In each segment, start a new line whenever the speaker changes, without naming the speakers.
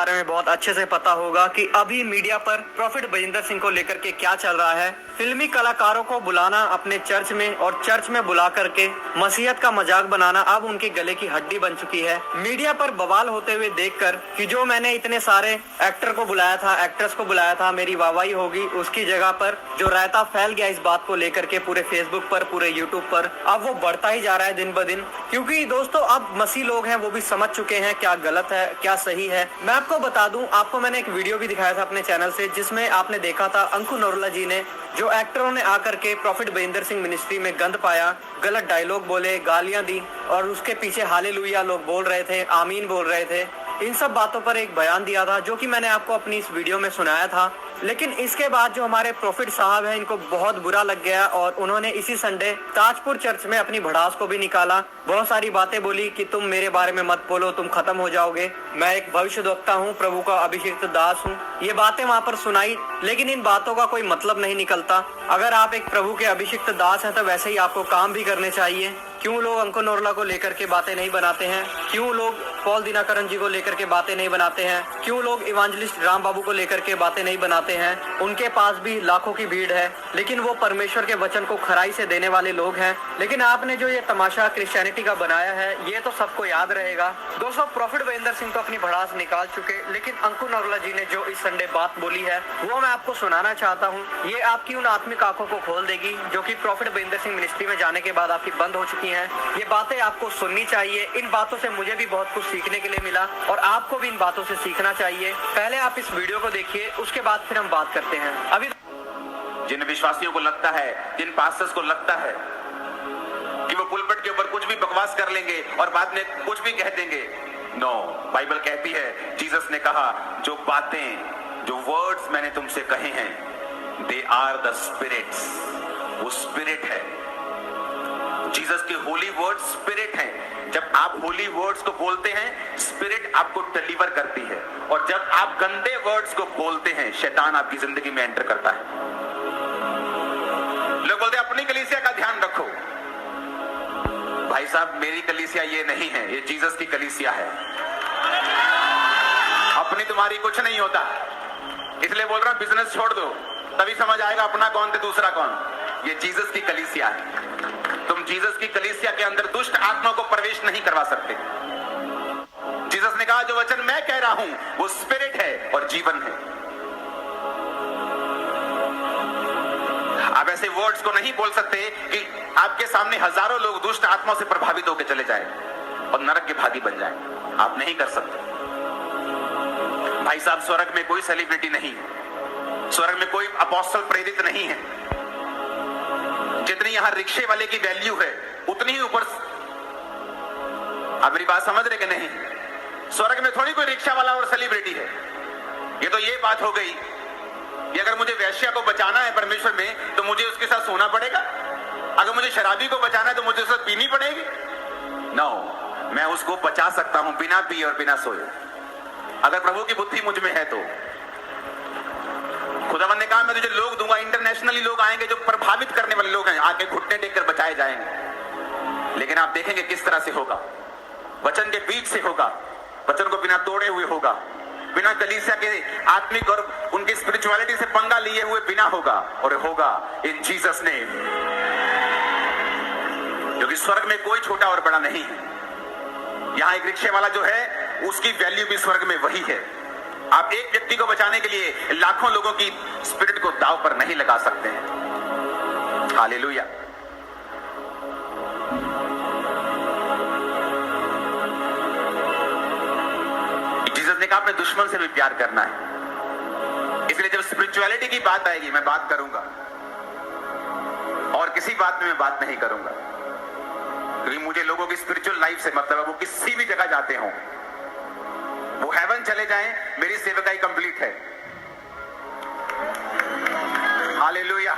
बारे में बहुत अच्छे से पता होगा कि अभी मीडिया पर प्रॉफिट बजिंदर सिंह को लेकर के क्या चल रहा है। फिल्मी कलाकारों को बुलाना अपने चर्च में और चर्च में बुला करके मसीहत का मजाक बनाना अब उनके गले की हड्डी बन चुकी है। मीडिया पर बवाल होते हुए देखकर कि जो मैंने इतने सारे एक्टर को बुलाया था, एक्ट्रेस को बुलाया था, मेरी वाहवाही होगी, उसकी जगह पर जो रायता फैल गया इस बात को लेकर के पूरे फेसबुक पर, पूरे यूट्यूब पर, अब वो बढ़ता ही जा रहा है दिन ब दिन। क्योंकि दोस्तों अब मसीह लोग हैं वो भी समझ चुके हैं क्या गलत है क्या सही है। मैं आपको बता दूं, आपको मैंने एक वीडियो भी दिखाया था अपने चैनल से जिसमें आपने देखा था अंकुर नरोला जी ने, जो एक्टरों ने आकर के प्रॉफिट बजिंदर सिंह मिनिस्ट्री में गंद पाया, गलत डायलॉग बोले, गालियां दी और उसके पीछे हालेलुया लोग बोल रहे थे, आमीन बोल रहे थे। इन सब बातों पर एक बयान दिया था जो कि मैंने आपको अपनी इस वीडियो में सुनाया था। लेकिन इसके बाद जो हमारे प्रॉफिट साहब हैं इनको बहुत बुरा लग गया और उन्होंने इसी संडे ताजपुर चर्च में अपनी भड़ास को भी निकाला। बहुत सारी बातें बोली कि तुम मेरे बारे में मत बोलो, तुम खत्म हो जाओगे, मैं एक भविष्यद्वक्ता हूँ, प्रभु का अभिषिक्त दास हूँ। ये बातें वहाँ पर सुनाई, लेकिन इन बातों का कोई मतलब नहीं निकलता। अगर आप एक प्रभु के अभिषिक्त दास हैं तो वैसे ही आपको काम भी करने चाहिए। क्यों लोग अंकुर नरोला को लेकर के बातें नहीं बनाते हैं? क्यों लोग पॉल दिनाकरन जी को लेकर के बातें नहीं बनाते हैं? क्यों लोग इवांजलिस्ट राम बाबू को लेकर के बातें नहीं बनाते हैं? उनके पास भी लाखों की भीड़ है, लेकिन वो परमेश्वर के वचन को खराई से देने वाले लोग हैं। लेकिन आपने जो ये तमाशा क्रिश्चियनिटी का बनाया है ये तो सबको याद रहेगा। दोस्तों प्रॉफिट बजिंदर सिंह तो अपनी भड़ास निकाल चुके, लेकिन अंकुर नरोला जी ने जो इस संडे बात बोली है वो मैं आपको सुनाना चाहता हूँ। ये आपकी उन आत्मिक आंखों को खोल देगी जो कि प्रॉफिट बजिंदर सिंह मिनिस्ट्री में जाने के बाद आपकी बंद हो चुकी हैं। ये बातें आपको सुननी चाहिए। इन बातों से मुझे भी बहुत कुछ सीखने के लिए मिला और आपको भी इन बातों से सीखना चाहिए। पहले आप इस वीडियो को देखिए, उसके बाद फिर हम बात करते हैं। अभी
जिन विश्वासियों को लगता है, जिन पास्टर्स को लगता है कि वो पुलपिट के ऊपर कुछ भी बकवास कर लेंगे और बाद में कुछ भी कह देंगे, नो, बाइबल कहती है, जीसस ने कहा जो बातें, जो वर्ड्स मैंने तुमसे कहे हैं, दे आर द स्पिरिट्स, वो स्पिरिट है। जीसस के होली वर्ड्स स्पिरिट हैं। जब आप होली वर्ड्स को बोलते हैं, स्पिरिट आपको डिलीवर करती है, और जब आप गंदे वर्ड्स को बोलते हैं, शैतान आपकी जिंदगी में एंटर करता है। लोग बोलते हैं अपनी कलीसिया का ध्यान रखो। भाई साहब, मेरी कलीसिया ये नहीं है, ये जीसस की कलीसिया है। अपनी तुम्हारी कुछ नहीं होता, इसलिए बोल रहा हूं बिजनेस छोड़ दो, तभी समझ आएगा अपना कौन थे दूसरा कौन। ये जीसस की कलीसिया है। तुम जीसस की कलीसिया के अंदर दुष्ट आत्मा को प्रवेश नहीं करवा सकते। जीसस ने कहा जो वचन मैं कह रहा हूं वो स्पिरिट है और जीवन है। आप ऐसे वर्ड्स को नहीं बोल सकते कि आपके सामने हजारों लोग दुष्ट आत्मा से प्रभावित होकर चले जाएं और नरक के भागी बन जाएं। आप नहीं कर सकते। भाई साहब, स्वर्ग में कोई सेलिब्रिटी नहीं है, स्वर्ग में कोई अपोस्टल प्रेरित नहीं है। जितनी यहां रिक्शे वाले की वैल्यू है उतनी ही ऊपर, आप मेरी बात समझ रहे कि नहीं? स्वर्ग में थोड़ी कोई रिक्शा वाला और सेलिब्रिटी है। ये तो ये बात हो गई कि अगर मुझे वैश्या को बचाना है परमेश्वर में तो मुझे उसके साथ सोना पड़ेगा, अगर मुझे शराबी को बचाना है तो मुझे उसके साथ पीनी पड़ेगी। नो, मैं उसको बचा सकता हूं बिना पिए और बिना सोए, अगर प्रभु की बुद्धि मुझ में है तो। खुदावन ने कहा मैं तुझे लोग दूंगा, इंटरनेशनली लोग आएंगे जो प्रभावित करने वाले लोग हैं, आके घुटने टेककर बचाए जाएंगे। लेकिन आप देखेंगे किस तरह से होगा, वचन के बीच से होगा, वचन को बिना तोड़े हुए होगा, बिना कलीसिया के आत्मिक और उनकी स्पिरिचुअलिटी से पंगा लिए हुए बिना होगा, और होगा इन जीसस नेम। क्योंकि स्वर्ग में कोई छोटा और बड़ा नहीं है। यहां एक रिक्शे वाला जो है उसकी वैल्यू भी स्वर्ग में वही है। आप एक व्यक्ति को बचाने के लिए लाखों लोगों की स्पिरिट को दांव पर नहीं लगा सकते हैं। हालेलुया। जीसस ने कहा अपने दुश्मन से भी प्यार करना है। इसलिए जब स्पिरिचुअलिटी की बात आएगी मैं बात करूंगा, और किसी बात में मैं बात नहीं करूंगा, क्योंकि मुझे लोगों की स्पिरिचुअल लाइफ से मतलब है वो किसी भी जगह जाते हो, वो हेवन चले जाएं, मेरी सेवकाई कंप्लीट है। हालेलुया।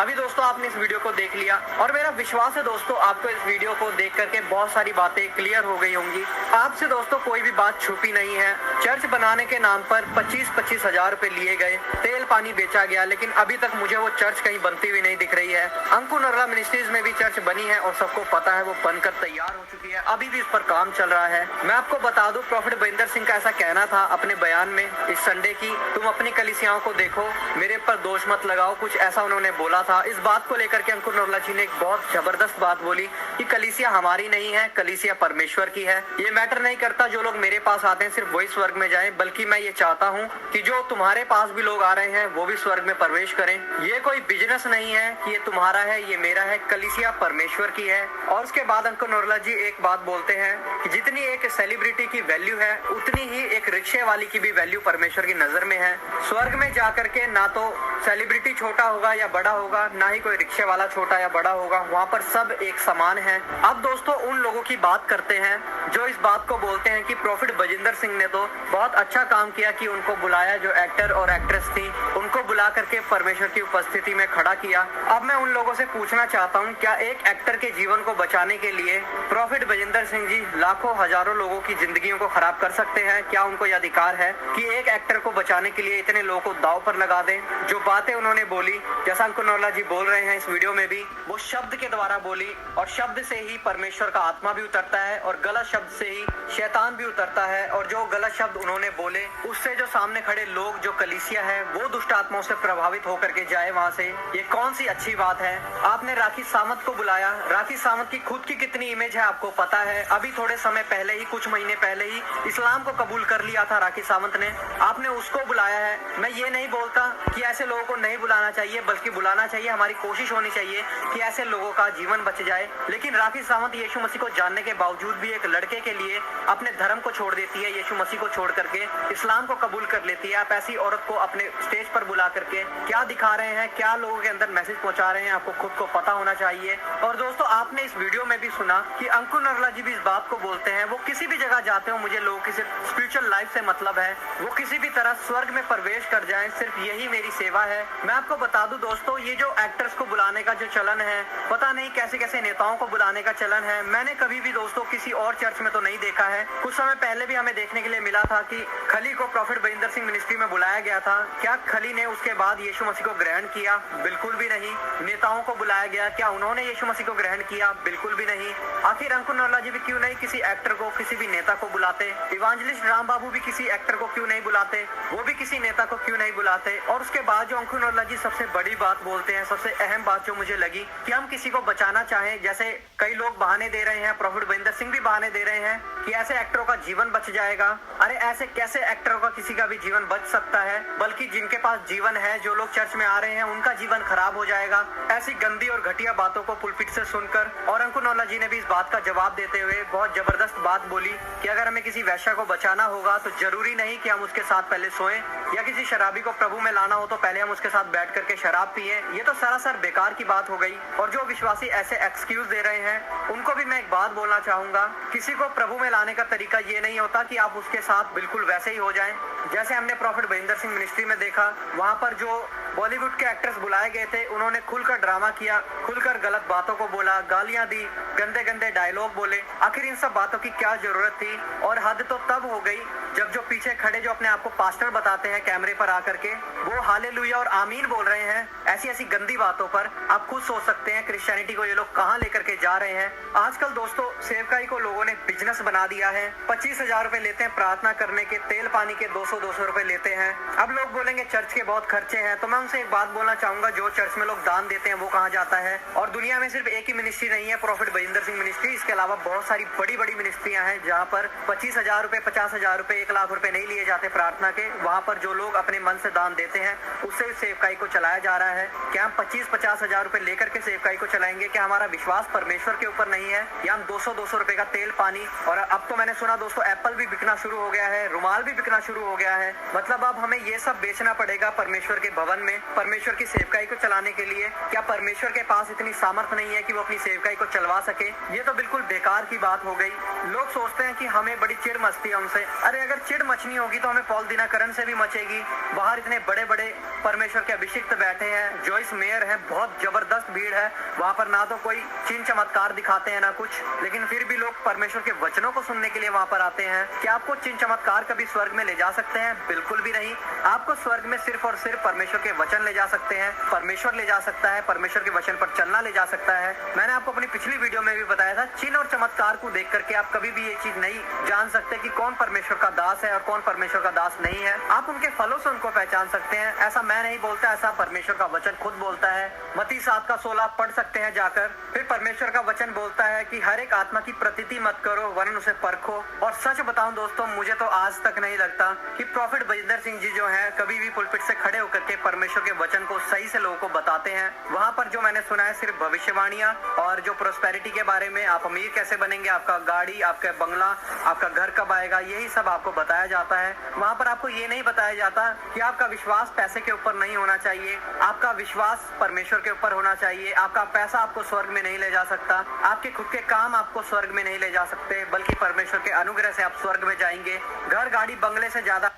अभी दोस्तों आपने इस वीडियो को देख लिया और मेरा विश्वास है दोस्तों आपको इस वीडियो को देख करके बहुत सारी बातें क्लियर हो गई होंगी। आपसे दोस्तों कोई भी बात छुपी नहीं है। चर्च बनाने के नाम पर 25-25 हजार रुपए लिए गए, तेल पानी बेचा गया, लेकिन अभी तक मुझे वो चर्च कहीं बनती हुई नहीं दिख रही है। अंकुर नरला मिनिस्ट्रीज में भी चर्च बनी है और सबको पता है, वो बनकर तैयार हो चुकी है, अभी भी इस पर काम चल रहा है। मैं आपको बता दूं, प्रॉफिट बजिंदर सिंह का ऐसा कहना था अपने बयान में इस संडे की, तुम अपनी कलीसियाओं को देखो, मेरे पर दोष मत लगाओ, कुछ ऐसा उन्होंने बोला था। इस बात को लेकर के अंकुर नरला जी ने एक बहुत जबरदस्त बात बोली कि कलीसिया हमारी नहीं है, कलीसिया परमेश्वर की है। ये मैटर नहीं करता जो लोग मेरे पास आते हैं सिर्फ वही स्वर्ग में जाएं, बल्कि मैं ये चाहता हूँ कि जो तुम्हारे पास भी लोग आ रहे हैं वो भी स्वर्ग में प्रवेश करें। ये कोई बिजनेस नहीं है कि ये तुम्हारा है, ये मेरा है, कलीसिया परमेश्वर की है। और उसके बाद अंकुर नरला जी एक बात बोलते हैं कि जितनी एक सेलिब्रिटी की वैल्यू है उतनी ही एक रिक्शे वाली की भी वैल्यू परमेश्वर की नजर में है। स्वर्ग में जाकर के ना तो सेलिब्रिटी छोटा होगा या बड़ा होगा, ना ही कोई रिक्शे वाला छोटा या बड़ा होगा, वहाँ पर सब एक समान है। अब दोस्तों उन लोगों की बात करते हैं जो इस बात को बोलते हैं कि प्रॉफिट बजिंदर सिंह ने तो बहुत अच्छा काम किया कि उनको बुलाया, जो एक्टर और एक्ट्रेस थी उनको बुला करके परमेश्वर की उपस्थिति में खड़ा किया। अब मैं उन लोगों से पूछना चाहता हूँ, क्या एक एक्टर के जीवन को बचाने के लिए प्रॉफिट बजिंदर सिंह जी लाखों हजारों लोगों की जिंदगियों को खराब कर सकते हैं? क्या उनको यह अधिकार है कि एक एक्टर को बचाने के लिए इतने लोगों को दांव पर लगा दें? जो बातें उन्होंने बोली, जैसा अंकुर नरला जी बोल रहे हैं इस वीडियो में भी, वो शब्द के द्वारा बोली और शब्द से ही परमेश्वर का आत्मा भी उतरता है और गलत शब्द से ही शैतान भी उतरता है। और जो गलत शब्द उन्होंने बोले उससे जो सामने खड़े लोग, जो कलीसिया है, वो दुष्ट आत्माओं से प्रभावित होकर के जाए वहाँ से, ये कौन सी अच्छी बात है? आपने राखी सावंत को बुलाया, राखी सावंत की खुद की कितनी इमेज है आपको पता है। अभी थोड़े समय पहले ही, कुछ महीने पहले ही इस्लाम को कबूल कर लिया था राखी सावंत ने, आपने उसको बुलाया है। मैं ये नहीं बोलता कि ऐसे लोगों को नहीं बुलाना चाहिए, बल्कि बुलाना चाहिए, हमारी कोशिश होनी चाहिए कि ऐसे लोगों का जीवन बच जाए। लेकिन राखी सावंत यीशु मसीह को जानने के बावजूद भी एक लड़के के लिए अपने धर्म को छोड़ देती है, यीशु मसीह को छोड़ करके इस्लाम को कबूल कर लेती है। आप ऐसी औरत को अपने स्टेज पर बुला करके क्या दिखा रहे हैं, क्या लोगों के अंदर मैसेज पहुंचा रहे हैं, आपको खुद को पता होना चाहिए। और दोस्तों आपने इस वीडियो में भी सुना कि अंकुर नरला जी भी इस बात को बोलते हैं, वो किसी भी जगह जाते हो, मुझे लोगों की सिर्फ स्पिरिचुअल लाइफ से मतलब है, वो किसी भी तरह स्वर्ग में प्रवेश कर जाएं, सिर्फ यही मेरी सेवा है। मैं आपको बता दूं दोस्तों, ये जो एक्टर्स को बुलाने का जो चलन है, पता नहीं कैसे कैसे नेताओं को बुलाने का चलन है, मैंने कभी भी दोस्तों किसी और चर्च में तो नहीं देखा है। कुछ समय पहले भी हमें देखने के लिए मिला था कि खली को प्रॉफिट बजिंदर सिंह मिनिस्ट्री में बुलाया गया था। क्या खली ने उसके बाद यीशु मसीह को ग्रहण किया? बिल्कुल भी नहीं। नेताओं को बुलाया गया, क्या उन्होंने यीशु मसीह को ग्रहण किया? बिल्कुल भी नहीं। आखिर अंकुर नरला जी भी क्यों नहीं किसी एक्टर को, किसी भी नेता को बुलाते? इवांजलिस्ट राम बाबू भी किसी एक्टर को क्यों नहीं बुलाते? वो भी किसी नेता को क्यों नहीं बुलाते? और उसके बाद जो अंकुर नरला जी सबसे बड़ी बात बोलते हैं, सबसे अहम बात जो मुझे लगी, कि हम किसी को बचाना चाहें, जैसे कई लोग बहाने दे रहे हैं, प्रॉफिट बजिंदर सिंह भी बहाने दे रहे हैं कि ऐसे एक्टरों का जीवन बच जाएगा। अरे ऐसे कैसे एक्टरों का किसी का भी जीवन बच सकता है? बल्कि जिनके पास जीवन है, जो लोग चर्च में आ रहे हैं, उनका जीवन खराब हो जाएगा ऐसी गंदी और घटिया बातों को पुलपिट से सुनकर। और अंकुर नरला जी ने भी इस बात का जवाब देते हुए बहुत जबरदस्त बात बोली कि अगर हमें किसी वैश्या को बचाना होगा तो जरूरी नहीं कि हम उसके साथ पहले सोएं, या किसी शराबी को प्रभु में लाना हो तो पहले हम उसके साथ बैठ करके शराब पिए। ये तो सरासर बेकार की बात हो गई। और जो विश्वासी ऐसे एक्सक्यूज दे रहे हैं उनको भी मैं एक बात बोलना चाहूंगा, किसी को प्रभु में लाने का तरीका ये नहीं होता कि आप उसके साथ बिल्कुल वैसे ही हो जाएं जैसे हमने प्रॉफिट बजिंदर सिंह मिनिस्ट्री में देखा। वहाँ पर जो बॉलीवुड के एक्टर्स बुलाए गए थे, उन्होंने खुलकर ड्रामा किया, खुलकर गलत बातों को बोला, गालियां दी, गंदे गंदे डायलॉग बोले। आखिर इन सब बातों की क्या जरूरत थी? और हद तो तब हो गई जब जो पीछे खड़े, जो अपने आप को पास्टर बताते हैं कैमरे पर आकर के, वो हालेलुया और आमीन बोल रहे हैं ऐसी ऐसी गंदी बातों पर। आप खुद सोच सकते हैं क्रिश्चियनिटी को ये लोग कहाँ लेकर के जा रहे हैं। आजकल दोस्तों सेवकाई को लोगों ने बिजनेस बना दिया है। 25,000 रुपए लेते हैं प्रार्थना करने के, तेल पानी के 200-200 रुपए लेते हैं। अब लोग बोलेंगे चर्च के बहुत खर्चे हैं, तो मैं उनसे एक बात बोलना चाहूंगा, जो चर्च में लोग दान देते हैं वो कहाँ जाता है? और दुनिया में सिर्फ एक ही मिनिस्ट्री नहीं है, प्रॉफिट बजिंदर सिंह मिनिस्ट्री, इसके अलावा बहुत सारी बड़ी बड़ी मिनिस्ट्रियां हैं जहाँ पर 25,000 रुपए, 50,000 रुपए, 1 लाख रुपए नहीं लिए जाते प्रार्थना के। वहाँ पर जो लोग अपने मन से दान देते हैं उससे सेवकाई को चलाया जा रहा है। क्या हम 25-50 हजार रुपए लेकर के सेवकाई को चलाएंगे? क्या हमारा विश्वास परमेश्वर के ऊपर नहीं है? या हम 200-200 रुपए का तेल पानी, और अब तो मैंने सुना दोस्तों एप्पल भी बिकना शुरू हो गया है, रुमाल भी बिकना शुरू हो गया है। मतलब अब हमें ये सब बेचना पड़ेगा परमेश्वर के भवन में, परमेश्वर की सेवकाई को चलाने के लिए। क्या परमेश्वर के पास इतनी सामर्थ्य नहीं है कि वो अपनी सेवकाई को चलवा सके? ये तो बिल्कुल बेकार की बात हो गई। लोग सोचते हैं कि हमें बड़ी चिढ़ मचती है उनसे। अरे अगर चिढ़ मच मचनी होगी तो हमें पॉल दिनाकरन से भी मचेगी। बाहर इतने बड़े बड़े परमेश्वर के अभिषिक्त बैठे हैं, जॉइस मेयर है, बहुत जबरदस्त भीड़ है। वहां पर ना तो कोई चिन्ह चमत्कार दिखाते हैं ना कुछ, लेकिन फिर भी लोग परमेश्वर के वचनों को सुनने के लिए वहां पर आते हैं। क्या आपको चिन्ह चमत्कार कभी स्वर्ग में ले जा सकते हैं? बिल्कुल भी नहीं। आपको स्वर्ग में सिर्फ और सिर्फ परमेश्वर के वचन ले जा सकते हैं, परमेश्वर ले जा सकता है, परमेश्वर के वचन पर चलना ले जा सकता है। मैंने आपको अपनी पिछली वीडियो में भी बताया था, चिन्ह और चमत्कार को देख करके आप कभी भी ये चीज नहीं जान सकते कि कौन परमेश्वर का दास है और कौन परमेश्वर का दास नहीं है। आप उनके फलों से उनको पहचान सकते हैं। ऐसा मैं नहीं बोलता, ऐसा परमेश्वर का वचन खुद बोलता है। मत्ती 7:16 पढ़ सकते हैं जाकर। फिर परमेश्वर का वचन बोलता है कि हर एक आत्मा की प्रतीति मत करो वरन उसे परखो। और सच बताऊं दोस्तों, मुझे तो आज तक नहीं लगता कि प्रॉफिट बजिंदर सिंह जी जो हैं कभी भी पुलपिट से खड़े होकर के परमेश्वर के वचन को सही से लोगों को बताते हैं। वहां पर जो मैंने सुना है सिर्फ भविष्यवाणियां और जो प्रोस्पेरिटी के बारे में, आप अमीर कैसे बनेंगे, आपका गाड़ी, आपका बंगला, आपका घर कब आएगा, यही सब आपको बताया जाता है। वहां पर आपको ये नहीं बताया जाता कि आपका विश्वास पैसे के ऊपर नहीं होना चाहिए, आपका विश्वास परमेश्वर के ऊपर होना चाहिए। आपका पैसा आपको स्वर्ग में नहीं ले जा सकता, आपके खुद के काम आपको स्वर्ग में नहीं ले जा सकते, बल्कि परमेश्वर के अनुग्रह से आप स्वर्ग में जाएंगे। घर, गाड़ी, बंगले से ज्यादा